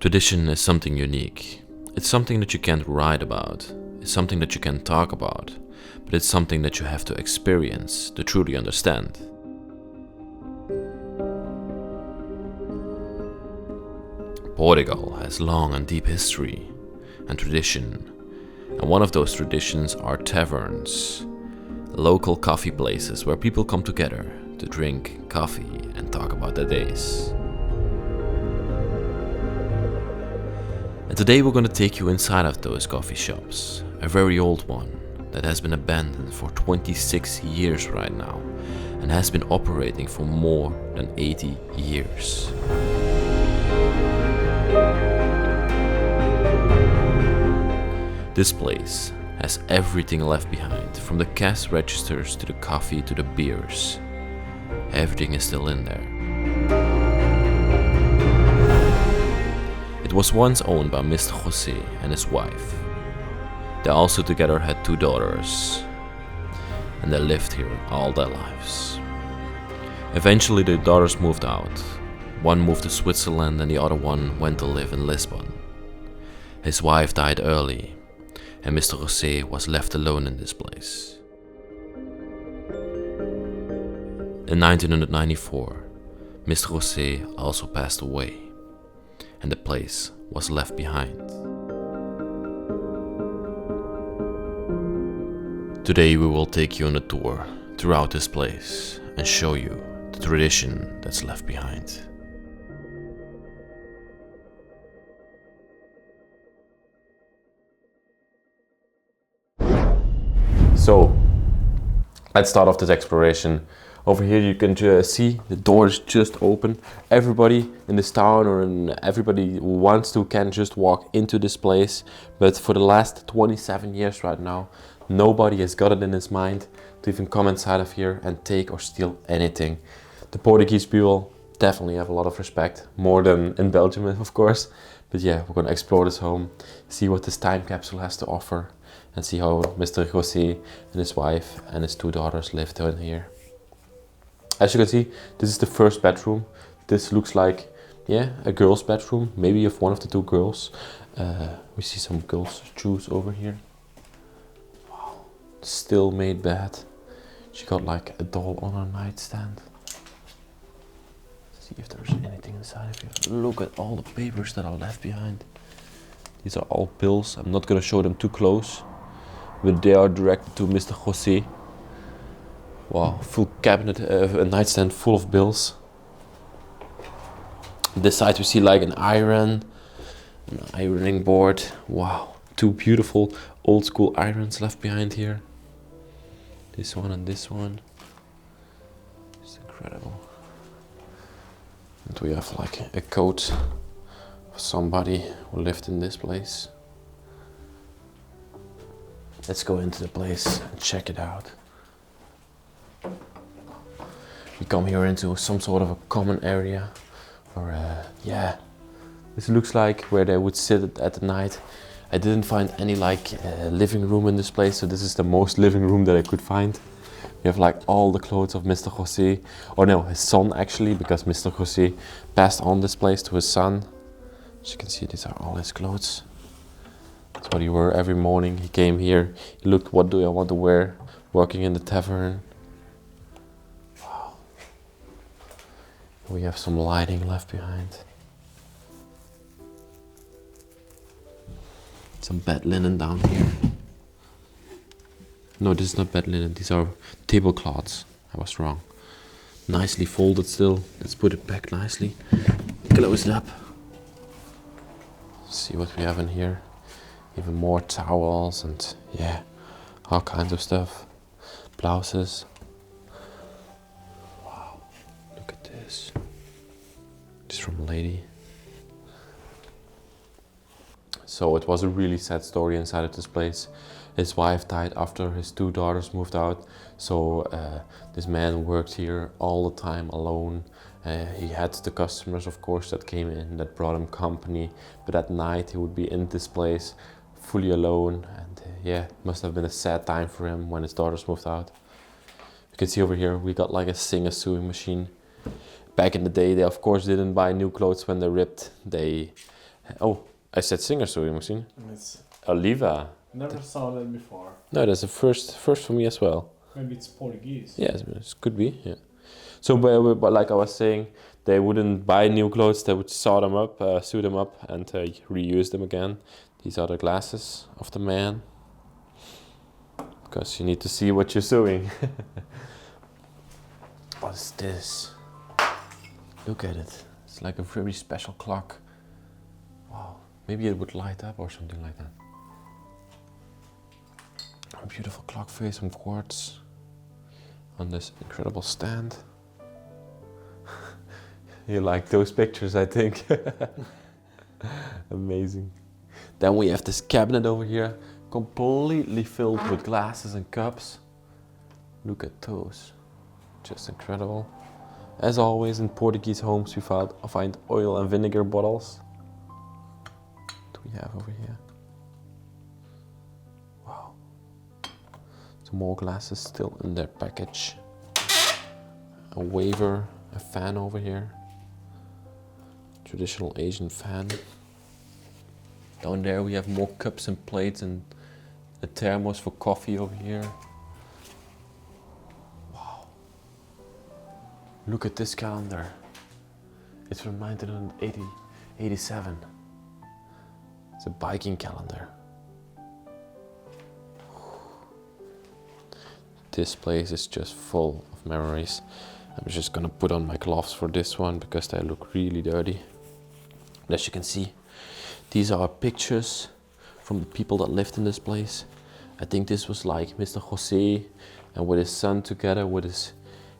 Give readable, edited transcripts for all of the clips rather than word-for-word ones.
Tradition is something unique. It's something that you can't write about. It's something that you can talk about. But it's something that you have to experience to truly understand. Portugal has long and deep history and tradition. And one of those traditions are taverns, local coffee places where people come together to drink coffee and talk about their days. And today we're going to take you inside of those coffee shops, a very old one that has been abandoned for 26 years right now and has been operating for more than 80 years. This place has everything left behind, from the cash registers to the coffee to the beers. Everything is still in there. It was once owned by Mr. José and his wife. They also together had 2 daughters, and they lived here all their lives. Eventually the daughters moved out. One moved to Switzerland and the other one went to live in Lisbon. His wife died early, and Mr. José was left alone in this place. In 1994, Mr. José also passed away, and the place was left behind. Today we will take you on a tour throughout this place and show you the tradition that's left behind. So, let's start off this exploration. Over here you can see the doors just open. Everybody in this town everybody who wants to can just walk into this place. But for the last 27 years right now, nobody has got it in his mind to even come inside of here and take or steal anything. The Portuguese people definitely have a lot of respect, more than in Belgium of course. But yeah, we're gonna explore this home, see what this time capsule has to offer, and see how Mr. José and his wife and his 2 daughters lived in here. As you can see, this is the first bedroom. This looks like, yeah, a girl's bedroom, maybe of one of the 2 girls. We see some girls' shoes over here. Wow, still made bed. She got like a doll on her nightstand. See if there's anything inside of here. Look at all the papers that are left behind. These are all bills. I'm not gonna show them too close, but they are directed to Mr. José. Wow, full cabinet, a nightstand full of bills. This side we see like an ironing board. Wow, 2 beautiful old school irons left behind here. This one and this one. It's incredible. And we have like a coat of somebody who lived in this place. Let's go into the place and check it out. We come here into some sort of a common area, or yeah, this looks like where they would sit at the night. I didn't find any like living room in this place, so this is the most living room that I could find. We have like all the clothes of Mr. José, or no, his son actually, because Mr. José passed on this place to his son. As you can see, these are all his clothes. That's what he wore every morning. He came here, he looked, what do I want to wear, working in the tavern. Wow. We have some lighting left behind. Some bed linen down here. No, this is not bed linen, these are tablecloths. I was wrong. Nicely folded still. Let's put it back nicely. Close it up. See what we have in here. Even more towels and yeah, all kinds of stuff. Blouses. Wow, look at this. This is from a lady. So it was a really sad story inside of this place. His wife died after his 2 daughters moved out. So this man worked here all the time alone. He had the customers, of course, that came in, that brought him company. But at night he would be in this place fully alone. And yeah, it must have been a sad time for him when his daughters moved out. You can see over here, we got like a Singer sewing machine. Back in the day, they of course didn't buy new clothes when they ripped. They Oh, I said singer, sorry, Maxine. It's Oliva. never saw that before. No, that's a first for me as well. Maybe it's Portuguese. Yeah, it could be, yeah. So, but like I was saying, they wouldn't buy new clothes, they would sew them up, and reuse them again. These are the glasses of the man. Because you need to see what you're sewing. What is this? Look at it. It's like a very special clock. Wow. Maybe it would light up or something like that. A beautiful clock face, some quartz on this incredible stand. You like those pictures, I think. Amazing. Then we have this cabinet over here, completely filled with glasses and cups. Look at those. Just incredible. As always in Portuguese homes, we find oil and vinegar bottles. What do we have over here? Wow. Some more glasses still in their package. A waver, a fan over here. Traditional Asian fan. Down there we have more cups and plates and a thermos for coffee over here. Wow. Look at this calendar. It's from 1987. It's a biking calendar. This place is just full of memories. I'm just gonna put on my gloves for this one because they look really dirty. But as you can see, these are pictures from the people that lived in this place. I think this was like Mr. José and with his son together with his,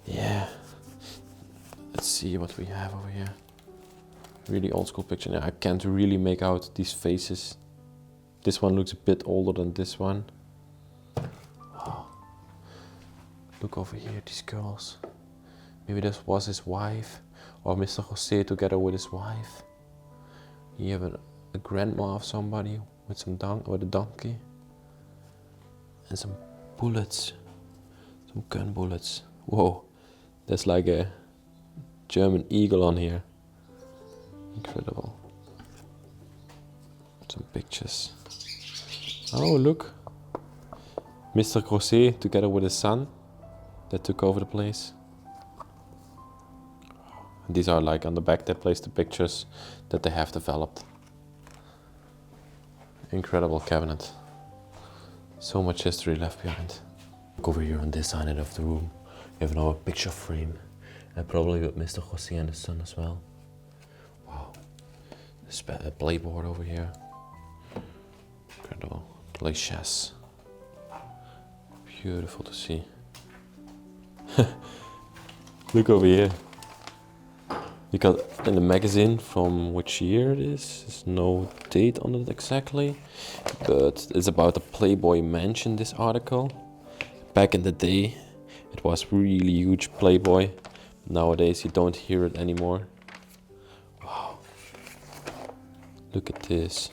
yeah. Let's see what we have over here. Really old school picture. Now I can't really make out these faces. This one looks a bit older than this one. Oh. Look over here, these girls. Maybe this was his wife or Mr. José together with his wife. You have a grandma of somebody with some with a donkey and some bullets, some gun bullets. Whoa, there's like a German eagle on here. Incredible. Some pictures. Oh look, Mr. José together with his son that took over the place. These are like on the back they place the pictures that they have developed. Incredible cabinet. So much history left behind. Look over here on this side of the room. We have another picture frame. And probably with Mr. José and his son as well. Wow. This playboard over here. Incredible. Play chess. Beautiful to see. Look over here. You got in the magazine from which year it is. There's no date on it exactly, but it's about the Playboy Mansion, this article. Back in the day, it was really huge Playboy. Nowadays, you don't hear it anymore. Wow. Look at this.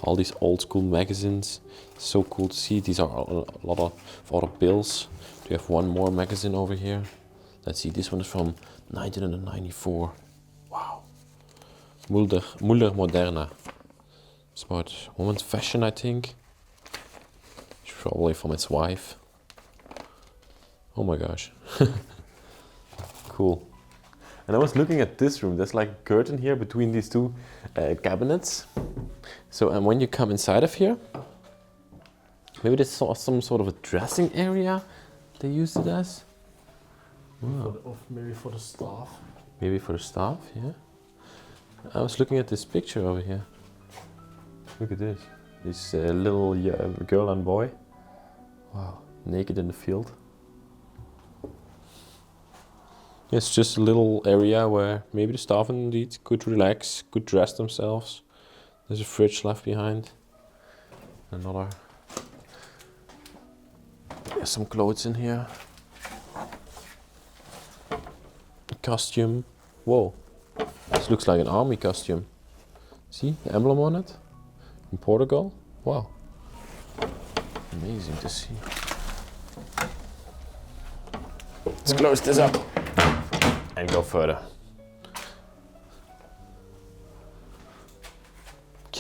All these old school magazines. So cool to see. These are a lot of other bills. We have one more magazine over here. Let's see, this one is from 1994. Wow. Muller Moderna. It's about women's fashion, I think. It's probably from its wife. Oh my gosh. Cool. And I was looking at this room. There's like a curtain here between these two cabinets. So, and when you come inside of here, maybe there's some sort of a dressing area they used it as. Wow. Maybe for the staff. Maybe for the staff, yeah. I was looking at this picture over here. Look at this. This little girl and boy. Wow, naked in the field. It's just a little area where maybe the staff indeed could relax, could dress themselves. There's a fridge left behind. Another. There's some clothes in here. Costume. Whoa. This looks like an army costume. See the emblem on it? In Portugal? Wow. Amazing to see. Let's close this up and go further.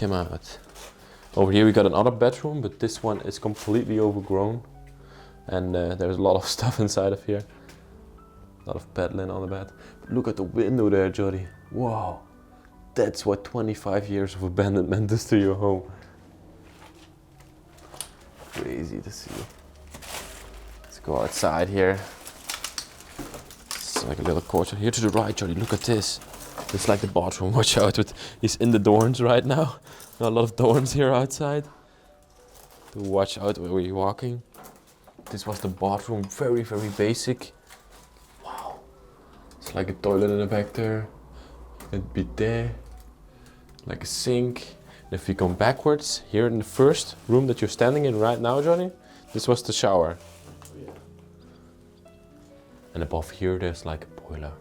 him out. Over here we got another bedroom, but this one is completely overgrown. And there's a lot of stuff inside of here. A lot of bed linen on the bed. But look at the window there, Jody. Wow. That's what 25 years of abandonment does to your home. Crazy to see. Let's go outside here. It's like a little courtyard. Here to the right, Jody, look at this. It's like the bathroom. Watch out, he's in the thorns right now. A lot of thorns here outside. So watch out where you're walking. This was the bathroom, very, very basic. Wow. It's like a toilet in the back there. A bidet. Like a sink. And if we come backwards, here in the first room that you're standing in right now, Johnny, this was the shower. Yeah. And above here, there's like a boiler.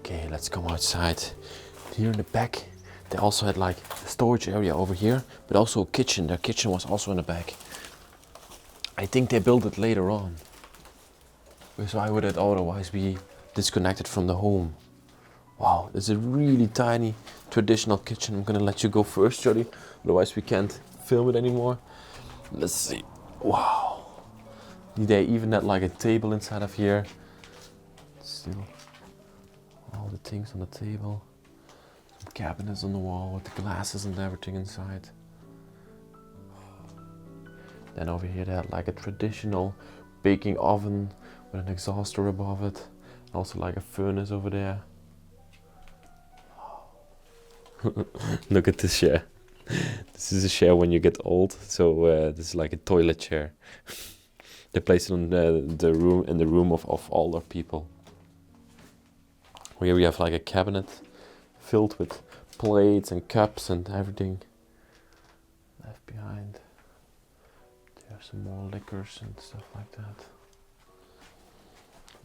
Okay, let's come outside. Here in the back, they also had like a storage area over here, but also a kitchen. Their kitchen was also in the back. I think they built it later on. Because why would it otherwise be disconnected from the home? Wow, this is a really tiny traditional kitchen. I'm gonna let you go first, Jody. Otherwise we can't film it anymore. Let's see. Wow. They even had like a table inside of here. Still, all the things on the table. Some cabinets on the wall with the glasses and everything inside. Then over here they had like a traditional baking oven with an exhauster above it. Also like a furnace over there. Look at this chair. This is a chair when you get old. So this is like a toilet chair. They place it on the room of older people. Here we have like a cabinet filled with plates and cups and everything. Left behind. There's some more liquors and stuff like that.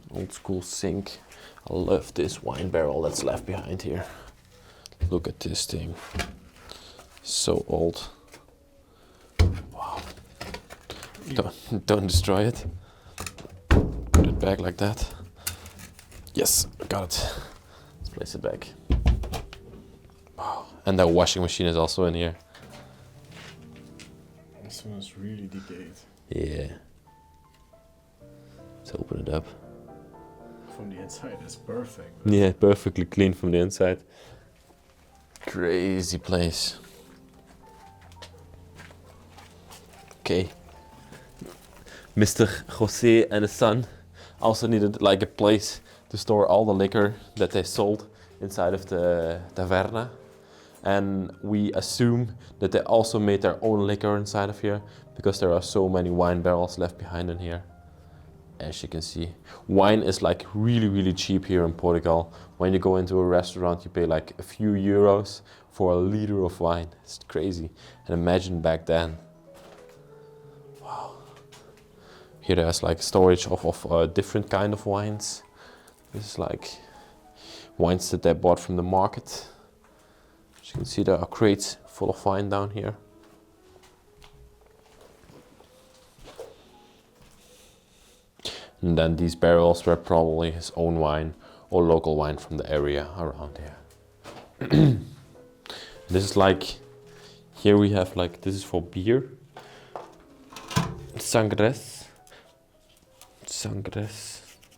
Old school sink. I love this wine barrel that's left behind here. Look at this thing. So old. Wow. Don't destroy it. Put it back like that. Yes, got it. Let's place it back. Wow. And the washing machine is also in here. This one is really decayed. Yeah. Let's open it up. From the inside, it's perfect. Yeah, perfectly clean from the inside. Crazy place. Okay. Mr. José and his son also needed like a place to store all the liquor that they sold inside of the Tavern. And we assume that they also made their own liquor inside of here because there are so many wine barrels left behind in here. As you can see, wine is like really, really cheap here in Portugal. When you go into a restaurant, you pay like a few euros for a liter of wine. It's crazy. And imagine back then. Wow. Here there's like storage of different kind of wines. This is like wines that they bought from the market. As you can see, there are crates full of wine down here. And then these barrels were probably his own wine or local wine from the area around here. This is like, here we have like, this is for beer. Sangres.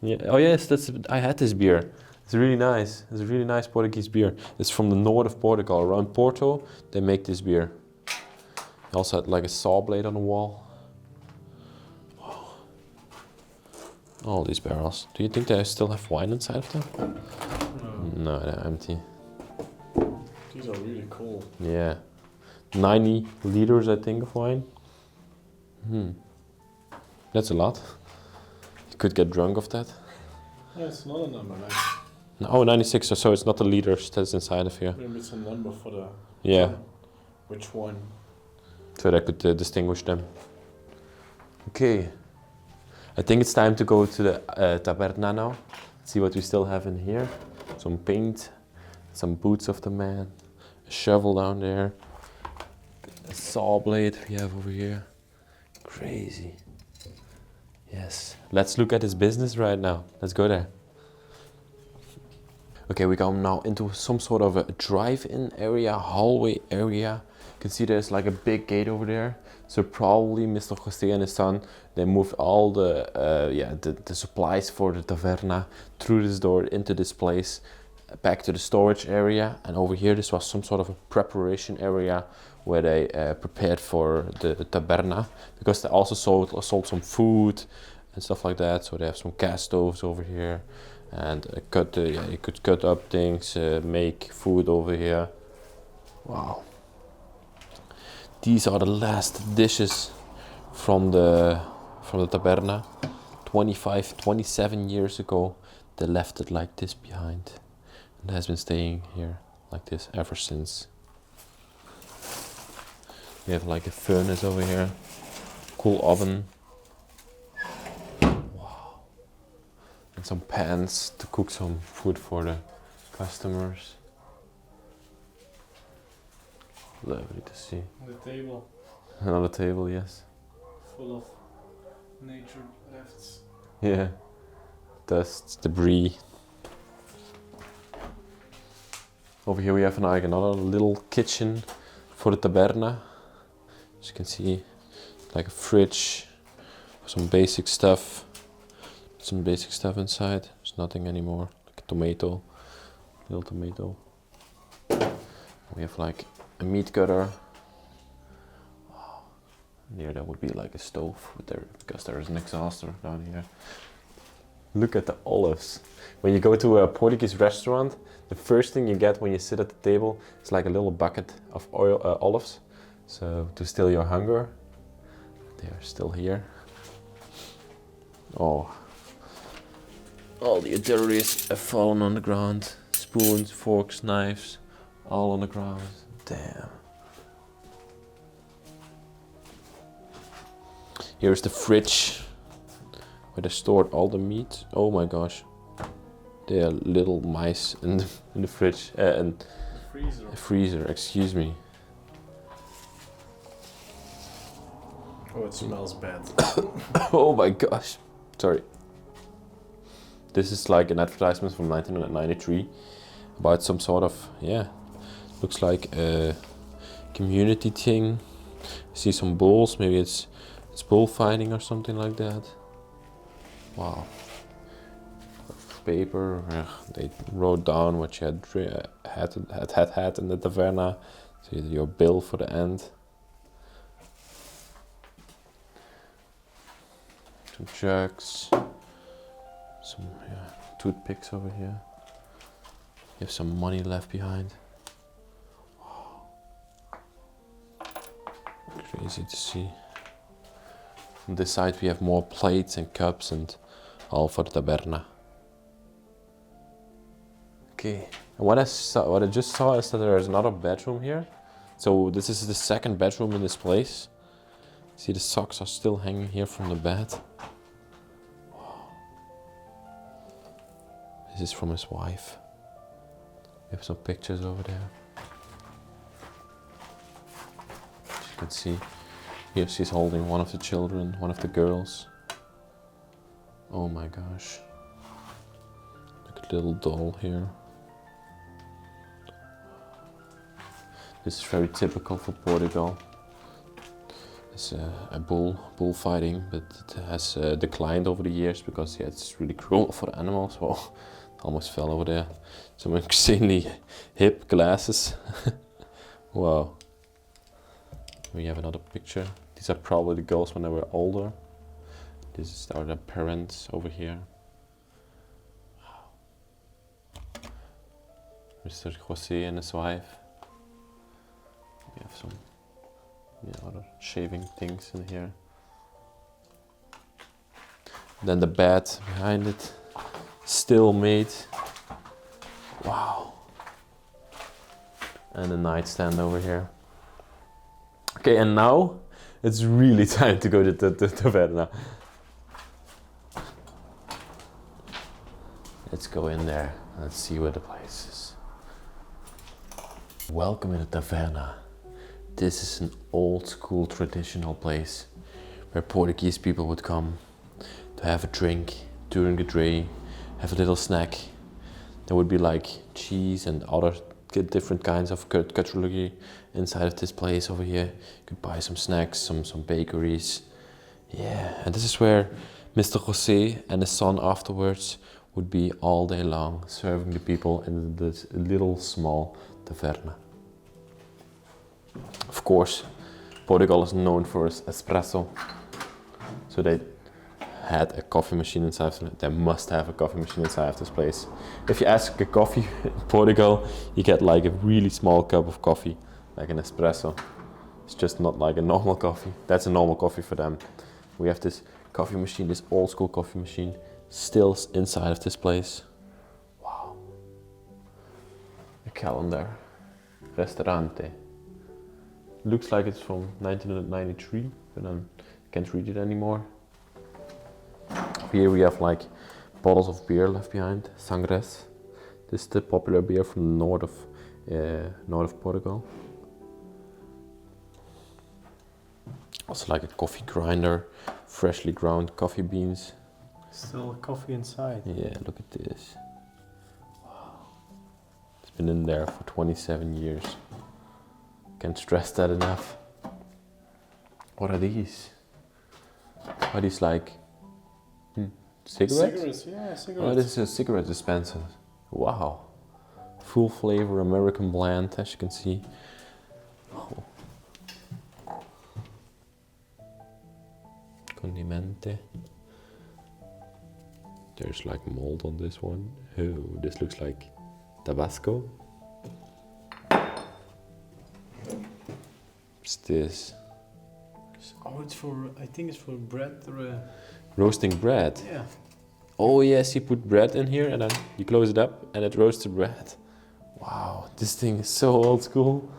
Yeah. Oh yes, I had this beer. It's really nice. It's a really nice Portuguese beer. It's from the north of Portugal. Around Porto, they make this beer. They also had like a saw blade on the wall. All these barrels. Do you think they still have wine inside of them? No, they're empty. These are really cool. Yeah. 90 liters, I think, of wine. That's a lot. You could get drunk of that. Yeah, it's not a number. Like, Oh, 96, so it's not the liters that's inside of here. maybe it's a number for the... Yeah. Which one? So that I could distinguish them. Okay. I think it's time to go to the Taverna now. See what we still have in here. Some paint, some boots of the man, a shovel down there, a saw blade we have over here. Crazy. Yes. Let's look at his business right now. Let's go there. Okay, we come now into some sort of a drive-in area, hallway area. You can see there's like a big gate over there. So probably Mr. José and his son, they moved all the supplies for the taverna through this door into this place, back to the storage area. And over here, this was some sort of a preparation area where they prepared for the taverna, because they also sold some food and stuff like that. So they have some gas stoves over here, and you could cut up things, make food over here. Wow. These are the last dishes from the taberna. 27 years ago, they left it like this behind. And it has been staying here like this ever since. We have like a furnace over here, cool oven. Wow. And some pans to cook some food for the customers. Lovely to see. The table Another table, yes. full of nature lefts. Yeah. Dust, debris. Over here we have like another little kitchen for the taberna. As you can see, like a fridge, some basic stuff. Some basic stuff inside. There's nothing anymore. Like a tomato, little tomato. We have like a meat cutter. Near that would be like a stove with there, because there is an exhauster down here. Look at the olives. When you go to a Portuguese restaurant, the first thing you get when you sit at the table is like a little bucket of olives. So to still your hunger. They are still here. Oh, all the utensils have fallen on the ground. Spoons, forks, knives, all on the ground. Damn. Here's the fridge where they stored all the meat. Oh my gosh. There are little mice in the fridge. And Freezer. freezer, excuse me. Oh, it smells bad. Oh my gosh. Sorry. This is like an advertisement from 1993 about some sort of, looks like a community thing. I see some bulls, maybe it's bullfighting or something like that. Wow. Paper, they wrote down what you had in the taverna. So your bill for the end. Some jugs. Some toothpicks over here. You have some money left behind. Wow. Crazy to see. On this side we have more plates and cups and all for the taberna. Okay, and what I just saw is that there is another bedroom here. So this is the second bedroom in this place. See, the socks are still hanging here from the bed. Wow. This is from his wife. We have some pictures over there. As you can see, here she's holding one of the children, one of the girls. Oh my gosh. Look at the little doll here. This is very typical for Portugal. It's a bullfighting, but it has declined over the years because it's really cruel for the animals. Well, it almost fell over there. Some insanely hip glasses. Wow. We have another picture. These are probably the girls when they were older. These are their parents over here. Wow. Mr. José and his wife. We have some other shaving things in here. Then the bed behind it, still made. Wow. And the nightstand over here. Okay, and now it's really time to go to the taverna. Let's go in there. Let's see where the place is. Welcome in the taverna. This is an old school traditional place where Portuguese people would come to have a drink during the day, have a little snack, There would be like cheese and other different kinds of cutlery inside of this place over here. You could buy some snacks, some bakeries. Yeah, and this is where Mr. José and his son afterwards would be all day long serving the people in this little small taverna. Of course, Portugal is known for its espresso, so they had a coffee machine inside of it. They must have a coffee machine inside of this place. If you ask a coffee in Portugal, you get like a really small cup of coffee, like an espresso. It's just not like a normal coffee. That's a normal coffee for them. We have this coffee machine, this old school coffee machine, still inside of this place. Wow. A calendar. Restaurante. Looks like it's from 1993, but I can't read it anymore. Here we have like bottles of beer left behind, sangres. This is the popular beer from the north of Portugal. Also like a coffee grinder, freshly ground coffee beans. Still coffee inside. Yeah, look at this. Wow. It's been in there for 27 years. Can't stress that enough. What are these? Are these like cigarettes? Cigarettes, yeah, cigarettes. Oh, this is a cigarette dispenser. Wow. Full flavor American blend, as you can see. Oh. Condimente. There's like mold on this one. Oh, this looks like Tabasco. What's this? Oh, it's for, I think it's for bread. Roasting bread. Yeah. Oh yes, you put bread in here and then you close it up and it roasts the bread. Wow, this thing is so old school.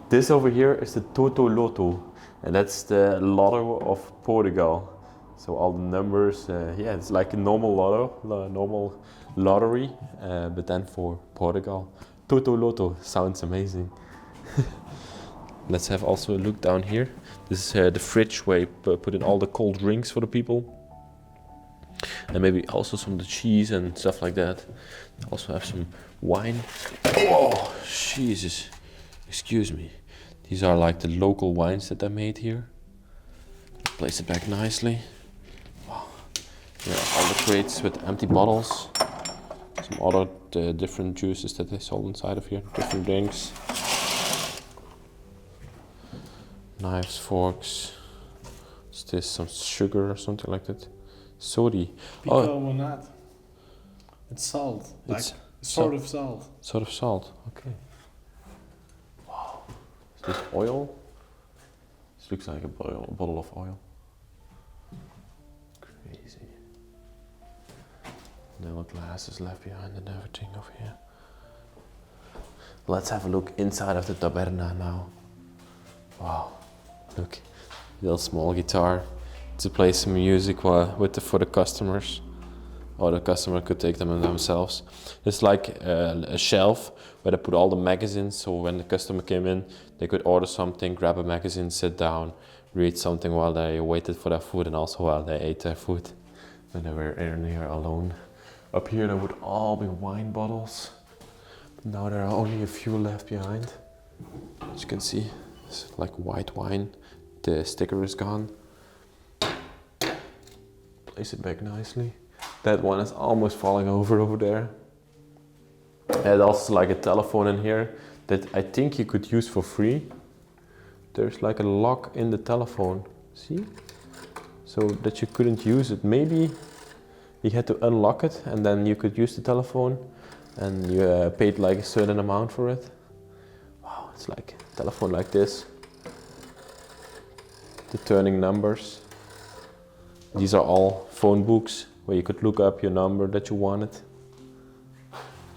This over here is the Toto Loto, and that's the lotto of Portugal. So all the numbers, yeah, it's like a normal lotto, normal lottery, but then for Portugal. Toto Loto sounds amazing. Let's have also a look down here. This is the fridge where you put in all the cold drinks for the people. And maybe also some of the cheese and stuff like that. Also have some wine. Oh, Jesus. Excuse me. These are like the local wines that they made here. Place it back nicely. Wow. Yeah, all the crates with empty bottles. Some other different juices that they sold inside of here. Different drinks. Knives, forks. Is this some sugar or something like that? Sodi. Bicarbonate. It's salt. It's sort of salt. Sort of salt. Okay. Wow. Is this oil? This looks like a bottle of oil. Crazy. Little glasses left behind and everything over here. Let's have a look inside of the taberna now. Wow. Look, little small guitar to play some music for the customers, or the customer could take them themselves. It's like a shelf where they put all the magazines, so when the customer came in, they could order something, grab a magazine, sit down, read something while they waited for their food, and also while they ate their food when they were in here alone. Up here there would all be wine bottles, but now there are only a few left behind. As you can see, it's like white wine. The sticker is gone. Place it back nicely. That one is almost falling over there. And also like a telephone in here that I think you could use for free. There's like a lock in the telephone, see? So that you couldn't use it. Maybe you had to unlock it and then you could use the telephone, and you paid like a certain amount for it. Wow, it's like a telephone like this. The turning numbers. These are all phone books where you could look up your number that you wanted.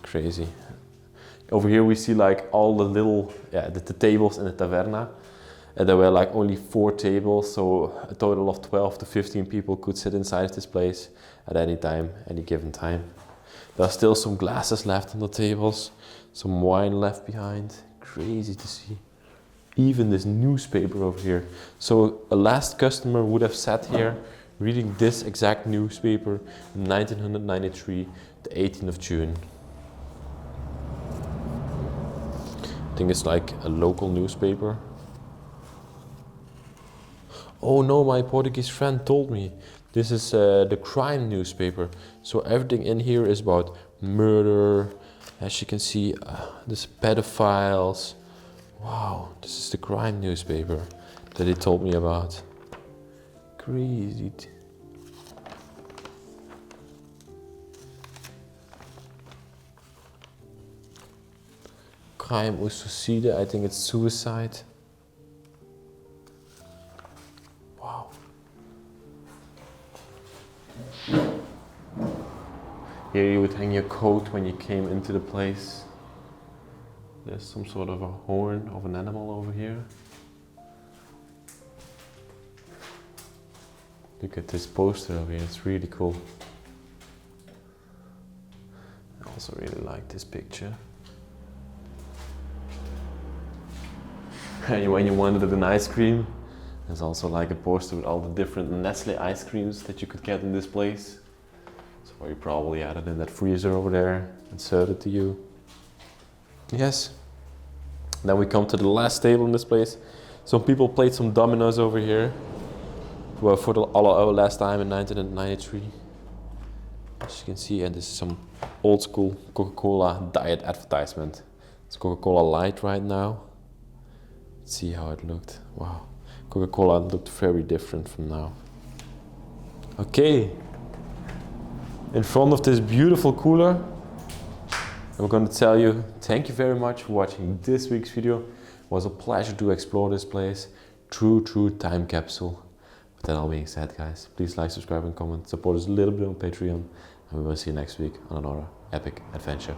Crazy. Over here we see like all the little, the tables in the taverna. And there were like only 4 tables, so a total of 12 to 15 people could sit inside this place at any time, any given time. There are still some glasses left on the tables, some wine left behind. Crazy to see. Even this newspaper over here. So a last customer would have sat here, reading this exact newspaper in 1993, the 18th of June. I think it's like a local newspaper. Oh no, my Portuguese friend told me this is the crime newspaper. So everything in here is about murder. As you can see, there's pedophiles. Wow, this is the crime newspaper that he told me about. Crazy. Crime ou suicide, I think it's suicide. Wow. Here you would hang your coat when you came into the place. There's some sort of a horn of an animal over here. Look at this poster over here, it's really cool. I also really like this picture. And when you wanted an ice cream, there's also like a poster with all the different Nestle ice creams that you could get in this place. So you probably had it in that freezer over there and served it to you. Yes. Then we come to the last table in this place. Some people played some dominoes over here. Well, for our last time in 1993. As you can see, and this is some old school Coca-Cola diet advertisement. It's Coca-Cola Light right now. Let's see how it looked. Wow, Coca-Cola looked very different from now. Okay, in front of this beautiful cooler, I'm going to tell you thank you very much for watching this week's video. It was a pleasure to explore this place. True time capsule. With that all being said, guys, please like, subscribe and comment. Support us a little bit on Patreon. And we will see you next week on another epic adventure.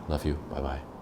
Love you. Bye bye.